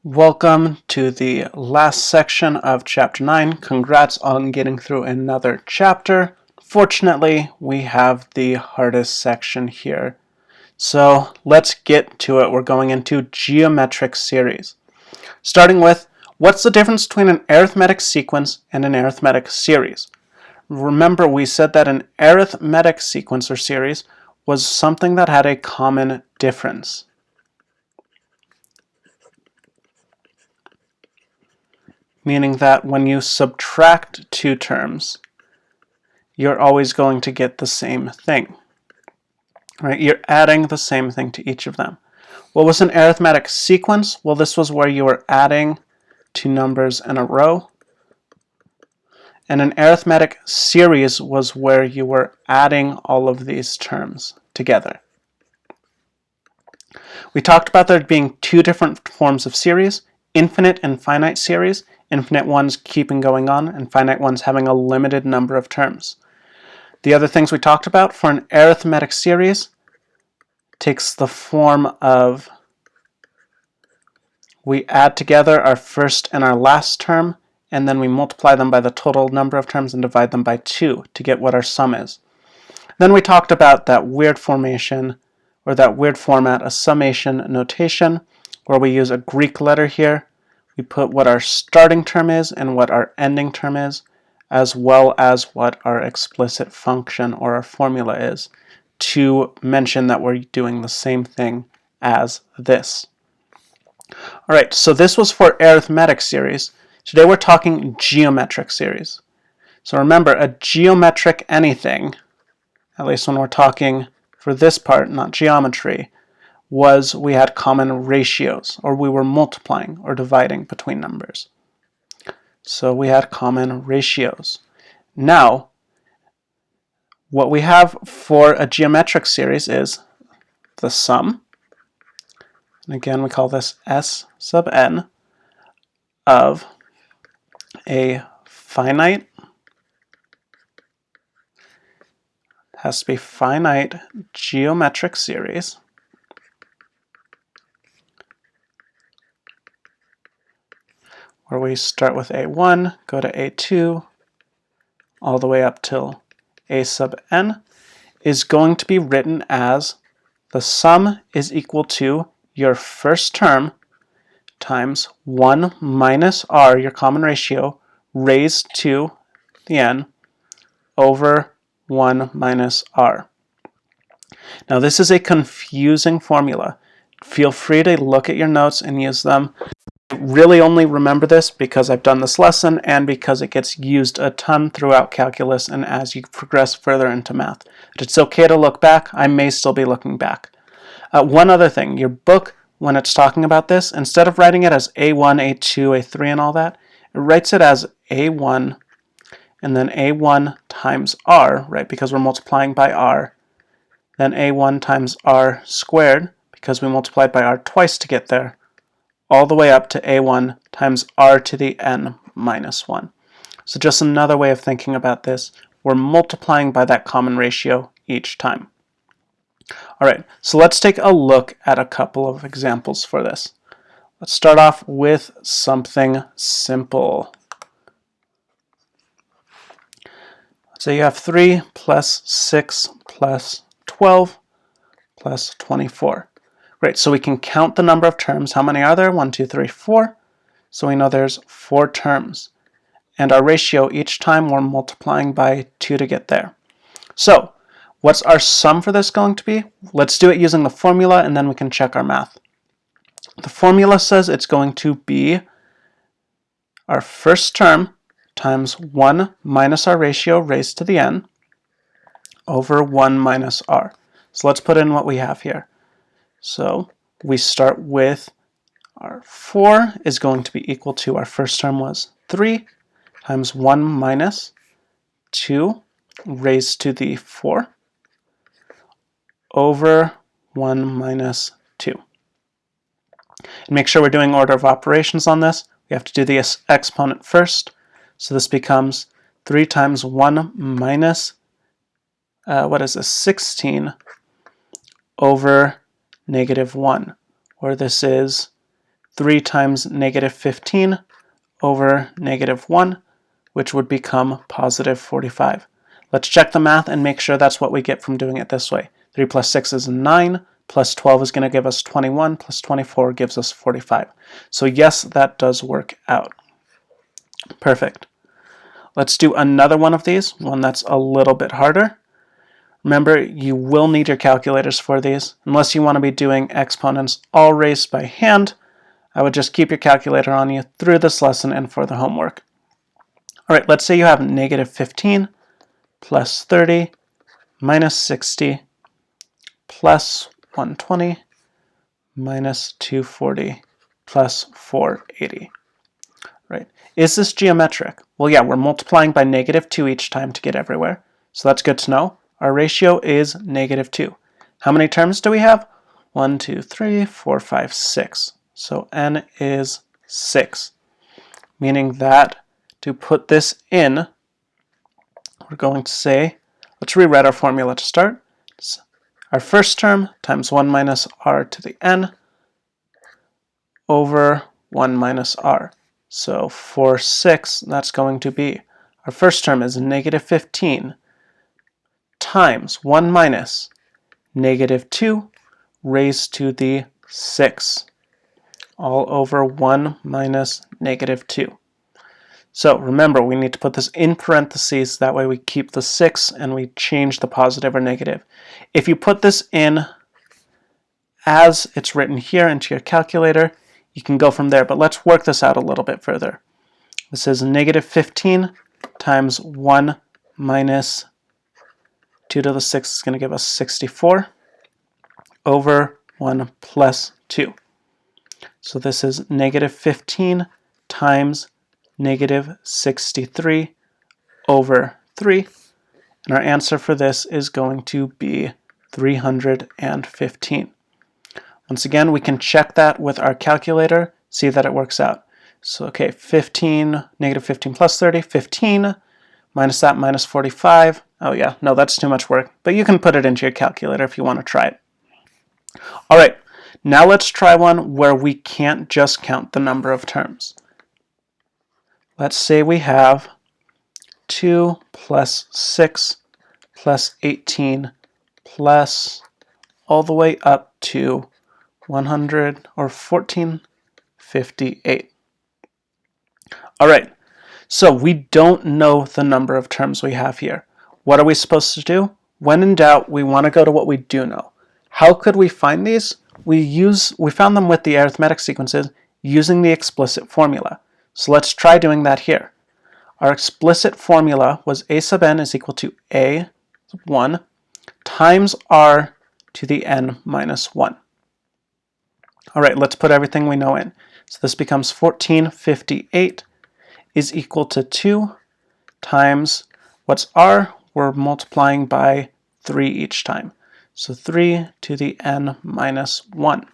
Welcome to the last section of Chapter 9. Congrats on getting through another chapter. Fortunately, we have the hardest section here. So let's get to it. We're going into geometric series. Starting with, what's the difference between an arithmetic sequence and an arithmetic series? Remember, we said that an arithmetic sequence or series was something that had a common difference. Meaning that when you subtract two terms, you're always going to get the same thing. Right? You're adding the same thing to each of them. What was an arithmetic sequence? Well, this was where you were adding two numbers in a row. And an arithmetic series was where you were adding all of these terms together. We talked about there being two different forms of series, infinite and finite series. Infinite ones keeping going on, and finite ones having a limited number of terms. The other things we talked about for an arithmetic series takes the form of we add together our first and our last term, and then we multiply them by the total number of terms and divide them by 2 to get what our sum is. Then we talked about that weird formation, or that weird format, a summation notation, where we use a Greek letter here. We put what our starting term is and what our ending term is, as well as what our explicit function or our formula is, to mention that we're doing the same thing as this. All right, so this was for arithmetic series. Today we're talking geometric series. So remember, a geometric anything, at least when we're talking for this part, not geometry, was we had common ratios, or we were multiplying or dividing between numbers. So we had common ratios. Now, what we have for a geometric series is the sum, and again we call this S sub n, of a finite, has to be finite geometric series, where we start with a1, go to a2, all the way up till a sub n, is going to be written as the sum is equal to your first term times 1 minus r, your common ratio, raised to the n, over 1 minus r. Now this is a confusing formula. Feel free to look at your notes and use them. I really only remember this because I've done this lesson and because it gets used a ton throughout calculus and as you progress further into math. But it's okay to look back. I may still be looking back. One other thing, your book, when it's talking about this, instead of writing it as A1, A2, A3, and all that, it writes it as A1 and then A1 times R, right, because we're multiplying by R, then A1 times R squared, because we multiplied by R twice to get there, all the way up to A1 times R to the n minus 1. So just another way of thinking about this, we're multiplying by that common ratio each time. All right, so let's take a look at a couple of examples for this. Let's start off with something simple. So you have 3 plus 6 plus 12 plus 24. Great, so we can count the number of terms. How many are there? 1, 2, 3, 4. So we know there's 4 terms. And our ratio, each time we're multiplying by 2 to get there. So what's our sum for this going to be? Let's do it using the formula and then we can check our math. The formula says it's going to be our first term times 1 minus our ratio raised to the n over 1 minus r. So let's put in what we have here. So we start with our 4 is going to be equal to, our first term was 3 times 1 minus 2 raised to the 4 over 1 minus 2. And make sure we're doing order of operations on this. We have to do the exponent first. So this becomes 3 times 1 minus, 16 over negative 1, or this is 3 times negative 15 over negative 1, which would become positive 45. Let's check the math and make sure that's what we get from doing it this way. 3 plus 6 is 9, plus 12 is going to give us 21, plus 24 gives us 45. So yes, that does work out. Perfect. Let's do another one of these, one that's a little bit harder. Remember, you will need your calculators for these. Unless you want to be doing exponents all raised by hand, I would just keep your calculator on you through this lesson and for the homework. All right, let's say you have negative 15 plus 30 minus 60 plus 120 minus 240 plus 480. Right? Is this geometric? Well, yeah, we're multiplying by negative 2 each time to get everywhere. So that's good to know. Our ratio is negative 2. How many terms do we have? 1, 2, 3, 4, 5, 6. So n is 6, meaning that to put this in, we're going to say, let's rewrite our formula to start. Our first term times 1 minus r to the n over 1 minus r. So for 6, that's going to be, our first term is negative 15 times 1 minus negative 2 raised to the 6, all over 1 minus negative 2. So remember, we need to put this in parentheses, that way we keep the 6 and we change the positive or negative. If you put this in as it's written here into your calculator, you can go from there, but let's work this out a little bit further. This is negative 15 times 1 minus 2 to the 6 is going to give us 64 over 1 plus 2. So this is negative 15 times negative 63 over 3. And our answer for this is going to be 315. Once again, we can check that with our calculator, see that it works out. So, okay, 15, negative 15 plus 30, 15, minus that, minus 45. Oh yeah, no, that's too much work, but you can put it into your calculator if you want to try it. All right, now let's try one where we can't just count the number of terms. Let's say we have 2 plus 6 plus 18 plus all the way up to 100 or 1458. All right, so we don't know the number of terms we have here. What are we supposed to do? When in doubt, we want to go to what we do know. How could we find these? We found them with the arithmetic sequences using the explicit formula. So let's try doing that here. Our explicit formula was a sub n is equal to a1 times r to the n minus 1. All right, let's put everything we know in. So this becomes 1458 is equal to 2 times, what's r? We're multiplying by 3 each time. So 3 to the n minus 1.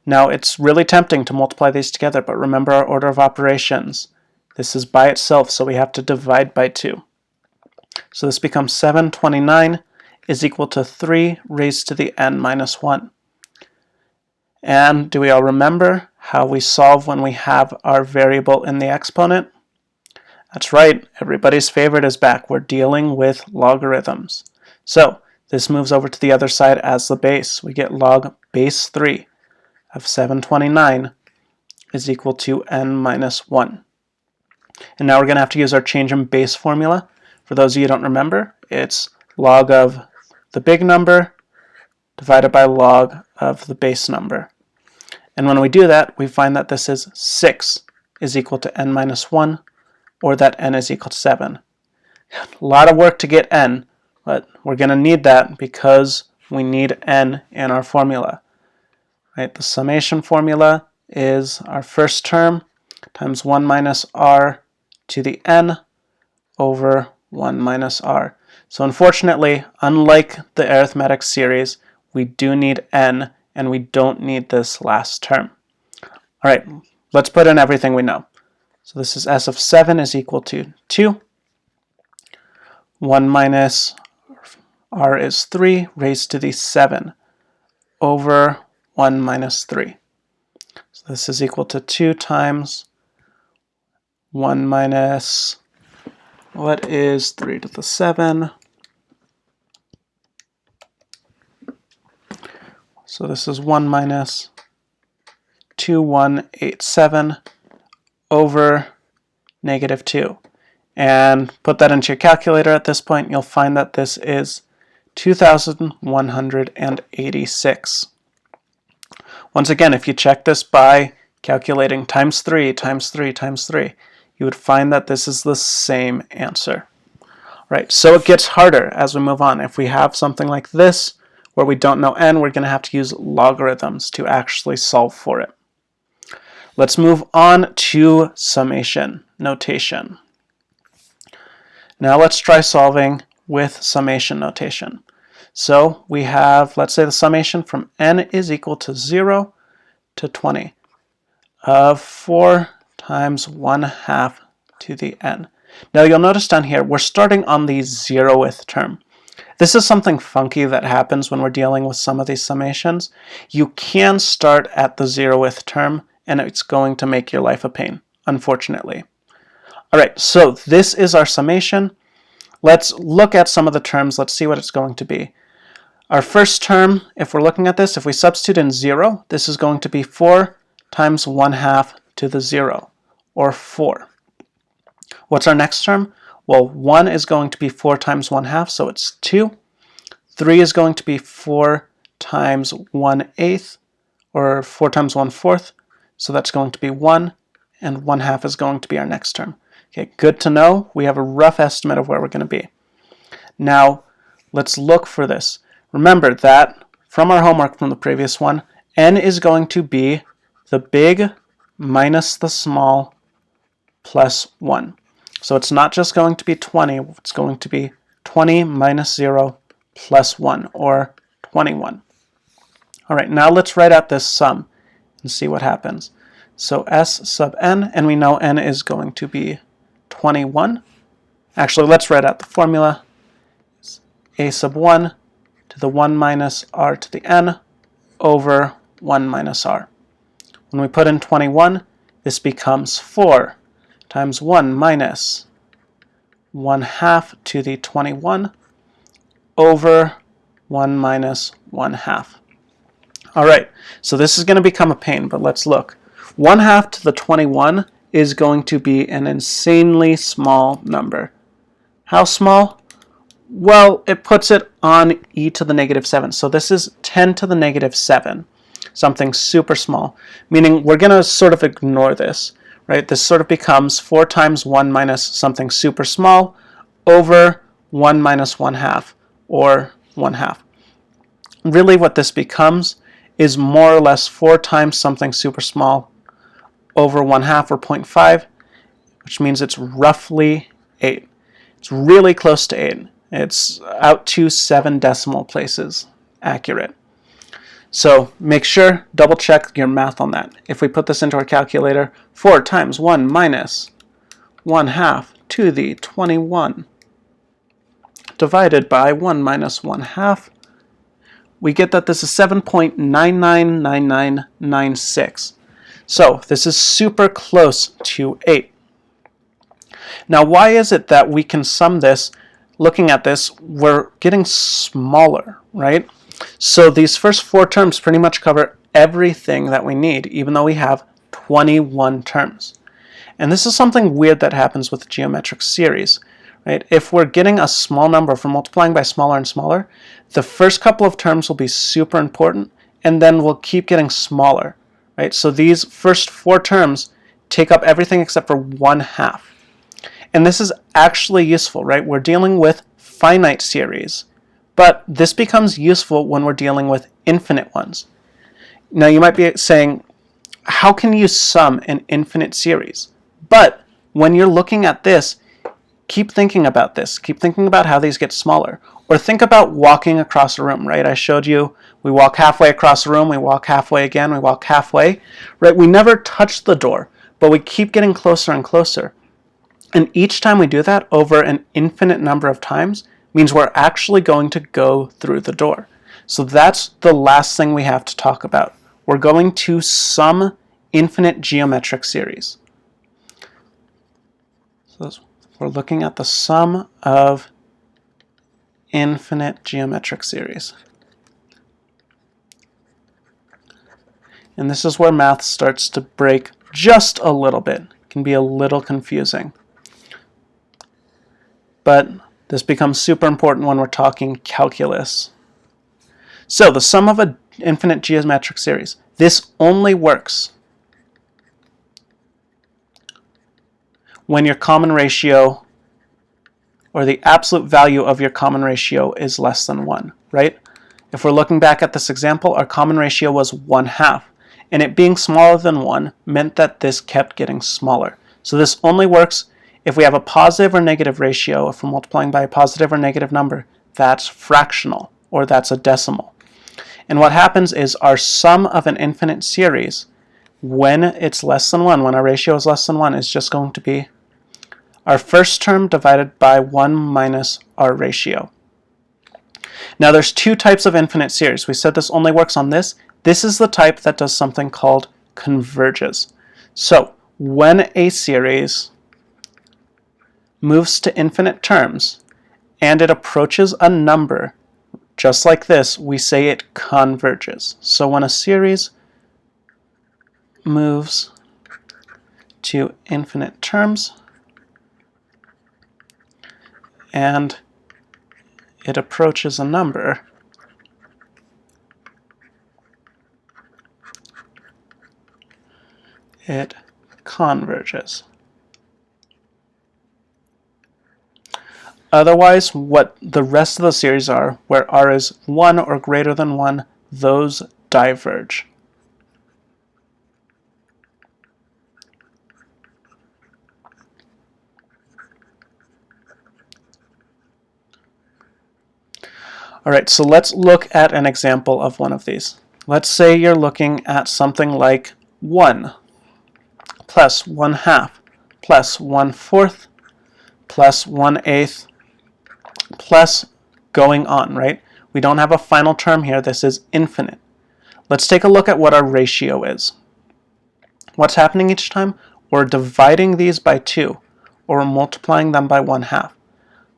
Now it's really tempting to multiply these together, but remember our order of operations. This is by itself, so we have to divide by 2. So this becomes 729 is equal to 3 raised to the n minus 1. And do we all remember how we solve when we have our variable in the exponent? That's right, everybody's favorite is back. We're dealing with logarithms. So this moves over to the other side as the base. We get log base 3 of 729 is equal to n minus 1. And now we're going to have to use our change in base formula. For those of you who don't remember, it's log of the big number divided by log of the base number. And when we do that, we find that this is 6 is equal to n minus 1, or that n is equal to 7. A lot of work to get n, but we're going to need that because we need n in our formula. Right? The summation formula is our first term times 1 minus r to the n over 1 minus r. So unfortunately, unlike the arithmetic series, we do need n, and we don't need this last term. All right, let's put in everything we know. So this is s of 7 is equal to 2. 1 minus r is 3 raised to the 7 over 1 minus 3. So this is equal to 2 times 1 minus, what is 3 to the 7? So this is 1 minus 2187 over negative 2. And put that into your calculator at this point, you'll find that this is 2,186. Once again, if you check this by calculating times 3, times 3, times 3, you would find that this is the same answer. Right, so it gets harder as we move on. If we have something like this, where we don't know n, we're going to have to use logarithms to actually solve for it. Let's move on to summation notation. Now let's try solving with summation notation. So we have, let's say the summation from n is equal to 0 to 20 of 4 times 1/2 to the n. Now you'll notice down here, we're starting on the 0th term. This is something funky that happens when we're dealing with some of these summations. You can start at the 0th term, and it's going to make your life a pain, unfortunately. All right, so this is our summation. Let's look at some of the terms. Let's see what it's going to be. Our first term, if we're looking at this, if we substitute in 0, this is going to be 4 times 1/2 to the 0, or 4. What's our next term? Well, 1 is going to be 4 times 1/2, so it's 2. 3 is going to be 4 times 1/8, or 4 times 1/4, so that's going to be 1, and 1/2 is going to be our next term. Okay, good to know. We have a rough estimate of where we're going to be. Now, let's look for this. Remember that from our homework from the previous one, n is going to be the big minus the small plus 1. So it's not just going to be 20, it's going to be 20 minus 0 plus 1, or 21. All right, now let's write out this sum and see what happens. So s sub n, and we know n is going to be 21. Actually, let's write out the formula. It's a sub 1 to the 1 minus r to the n over 1 minus r. When we put in 21, this becomes 4 times 1 minus 1/2 to the 21 over 1 minus 1/2. All right, so this is going to become a pain, but let's look. 1/2 to the 21 is going to be an insanely small number. How small? Well, it puts it on e to the negative 7. So this is 10 to the negative 7, something super small, meaning we're going to sort of ignore this, right? This sort of becomes 4 times 1 minus something super small over 1 minus 1/2, or 1/2. Really what this becomes is more or less 4 times something super small over 1/2, or 0.5, which means it's roughly 8. It's really close to 8. It's out to 7 decimal places accurate. So make sure, double check your math on that. If we put this into our calculator, 4 times 1 minus 1/2 to the 21 divided by 1 minus 1/2, we get that this is 7.999996. So this is super close to 8. Now why is it that we can sum this? Looking at this, we're getting smaller, right? So these first 4 terms pretty much cover everything that we need, even though we have 21 terms. And this is something weird that happens with geometric series, right? If we're getting a small number, if we're multiplying by smaller and smaller, the first couple of terms will be super important, and then we'll keep getting smaller, right? So these first 4 terms take up everything except for 1/2. And this is actually useful, right? We're dealing with finite series, but this becomes useful when we're dealing with infinite ones. Now you might be saying, how can you sum an infinite series? But when you're looking at this, keep thinking about this. Keep thinking about how these get smaller. Or think about walking across a room, right? I showed you we walk halfway across the room, we walk halfway again, we walk halfway, right? We never touch the door, but we keep getting closer and closer. And each time we do that over an infinite number of times means we're actually going to go through the door. So that's the last thing we have to talk about. We're going to sum infinite geometric series. So we're looking at the sum of infinite geometric series. And this is where math starts to break just a little bit. It can be a little confusing. But this becomes super important when we're talking calculus. So the sum of an infinite geometric series. This only works when your common ratio, or the absolute value of your common ratio, is less than 1, right? If we're looking back at this example, our common ratio was 1/2, and it being smaller than 1 meant that this kept getting smaller. So this only works if we have a positive or negative ratio. If we're multiplying by a positive or negative number, that's fractional, or that's a decimal. And what happens is our sum of an infinite series, when it's less than 1, when our ratio is less than 1, is just going to be our first term divided by 1 minus our ratio. Now there's two types of infinite series. We said this only works on this. This is the type that does something called converges. So when a series moves to infinite terms and it approaches a number just like this, we say it converges. So when a series moves to infinite terms and it approaches a number, it converges. Otherwise, what the rest of the series are, where r is 1 or greater than 1, those diverge. All right, so let's look at an example of one of these. Let's say you're looking at something like 1 plus 1/2 plus 1/4 plus 1/8 plus going on, right? We don't have a final term here. This is infinite. Let's take a look at what our ratio is. What's happening each time? We're dividing these by 2, or we're multiplying them by 1/2.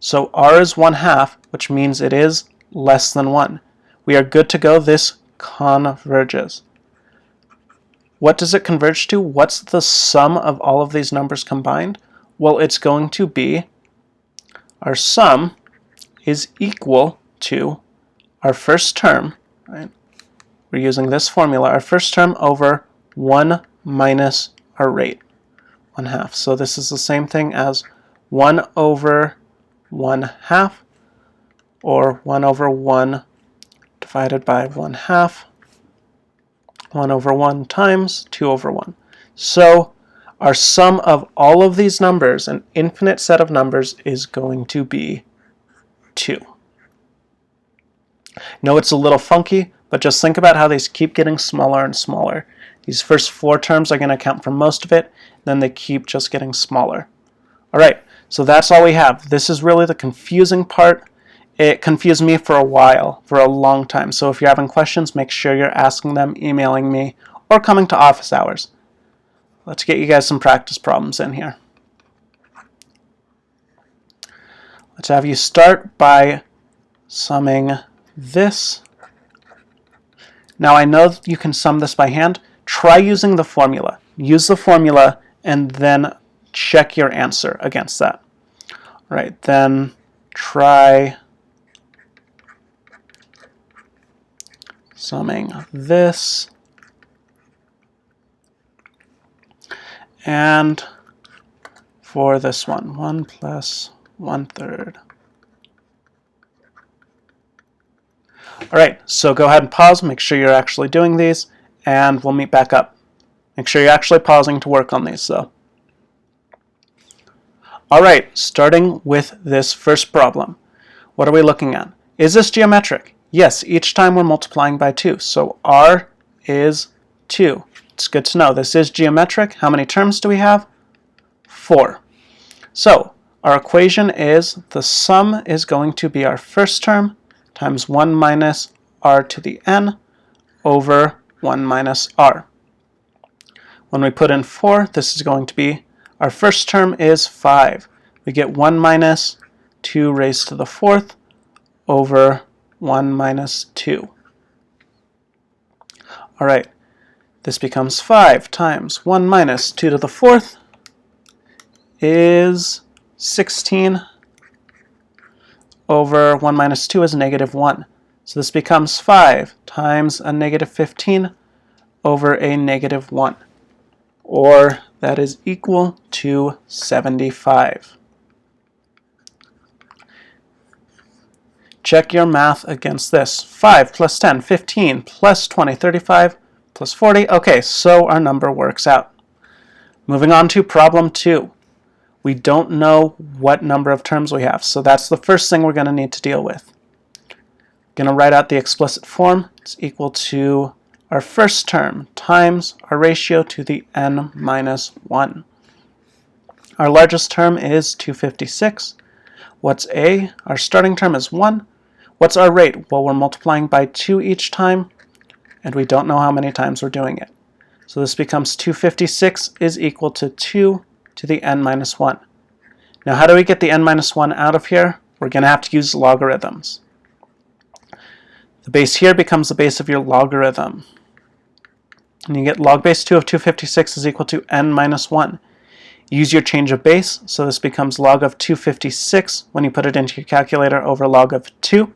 So r is 1/2, which means it is less than 1. We are good to go. This converges. What does it converge to? What's the sum of all of these numbers combined? Well, it's going to be, our sum is equal to our first term, right? We're using this formula, our first term over 1 minus our rate, 1/2. So this is the same thing as 1 over 1/2, or 1 over 1 divided by 1/2, 1 over 1 times 2 over 1. So our sum of all of these numbers, an infinite set of numbers, is going to be 2. No, it's a little funky, but just think about how these keep getting smaller and smaller. These first 4 terms are going to account for most of it, then they keep just getting smaller. All right, so that's all we have. This is really the confusing part. It confused me for a while, for a long time. So if you're having questions, make sure you're asking them, emailing me, or coming to office hours. Let's get you guys some practice problems in here. Let's have you start by summing this. Now I know you can sum this by hand. Try using the formula. Use the formula and then check your answer against that. All right, then try summing this and for this one, 1 plus 1/3. All right, so go ahead and pause, make sure you're actually doing these, and we'll meet back up. Make sure you're actually pausing to work on these, though. All right, starting with this first problem. What are we looking at? Is this geometric? Yes, each time we're multiplying by 2, so r is 2. It's good to know. This is geometric. How many terms do we have? 4. So our equation is the sum is going to be our first term times 1 minus r to the n over 1 minus r. When we put in 4, this is going to be, our first term is 5. We get 1 minus 2 raised to the 4th over 1 minus 2. All right, this becomes 5 times 1 minus 2 to the 4th is 16 over 1 minus 2 is negative 1. So this becomes 5 times a negative 15 over a negative 1. Or that is equal to 75. Check your math against this. 5 plus 10, 15, plus 20, 35, plus 40. Okay, so our number works out. Moving on to problem 2. We don't know what number of terms we have, so that's the first thing we're going to need to deal with. Going to write out the explicit form. It's equal to our first term times our ratio to the n minus 1. Our largest term is 256. What's a? Our starting term is 1. What's our rate? Well, we're multiplying by 2 each time, and we don't know how many times we're doing it. So this becomes 256 is equal to 2 to the n minus 1. Now, how do we get the n minus 1 out of here? We're going to have to use logarithms. The base here becomes the base of your logarithm. And you get log base 2 of 256 is equal to n minus 1. Use your change of base, so this becomes log of 256 when you put it into your calculator over log of 2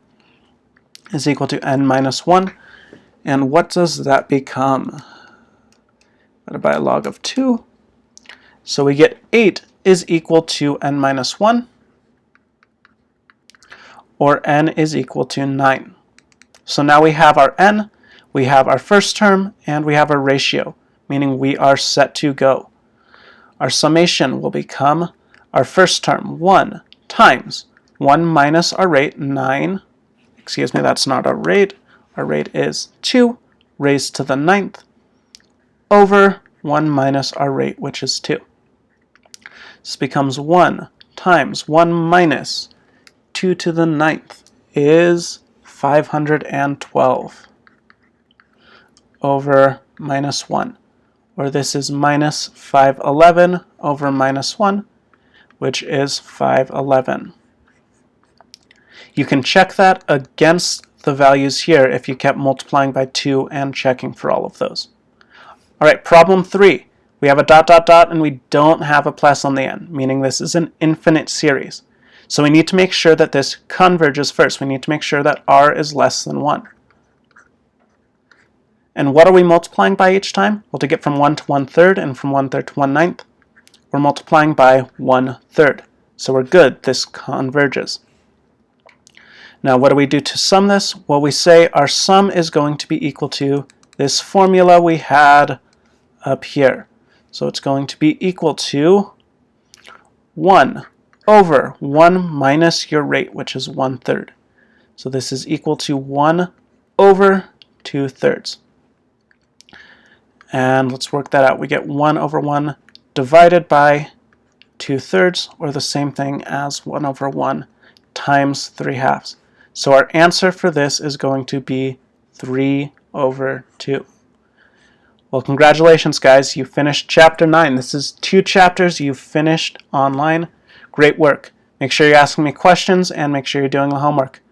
is equal to n minus 1. And what does that become? Divided by log of 2. So we get 8 is equal to n minus 1, or n is equal to 9. So now we have our n, we have our first term, and we have our ratio, meaning we are set to go. Our summation will become our first term, 1 times 1 minus our rate, 9. Excuse me, that's not our rate. Our rate is 2 raised to the 9th over 1 minus our rate, which is 2. This becomes 1 times 1 minus 2 to the 9th is 512 over minus 1. Or this is minus 511 over minus 1, which is 511. You can check that against the values here if you kept multiplying by 2 and checking for all of those. All right, problem 3. We have a dot, dot, dot, and we don't have a plus on the end, meaning this is an infinite series. So we need to make sure that this converges first. We need to make sure that r is less than 1. And what are we multiplying by each time? Well, to get from 1 to 1/3 and from 1/3 to 1/9, we're multiplying by 1/3. So we're good. This converges. Now, what do we do to sum this? Well, we say our sum is going to be equal to this formula we had up here. So it's going to be equal to 1 over 1 minus your rate, which is 1/3. So this is equal to 1 over 2/3. And let's work that out. We get 1 over 1 divided by 2/3, or the same thing as 1 over 1 times 3/2. So our answer for this is going to be 3 over 2. Well, congratulations, guys. You finished Chapter 9. This is 2 chapters you've finished online. Great work. Make sure you're asking me questions and make sure you're doing the homework.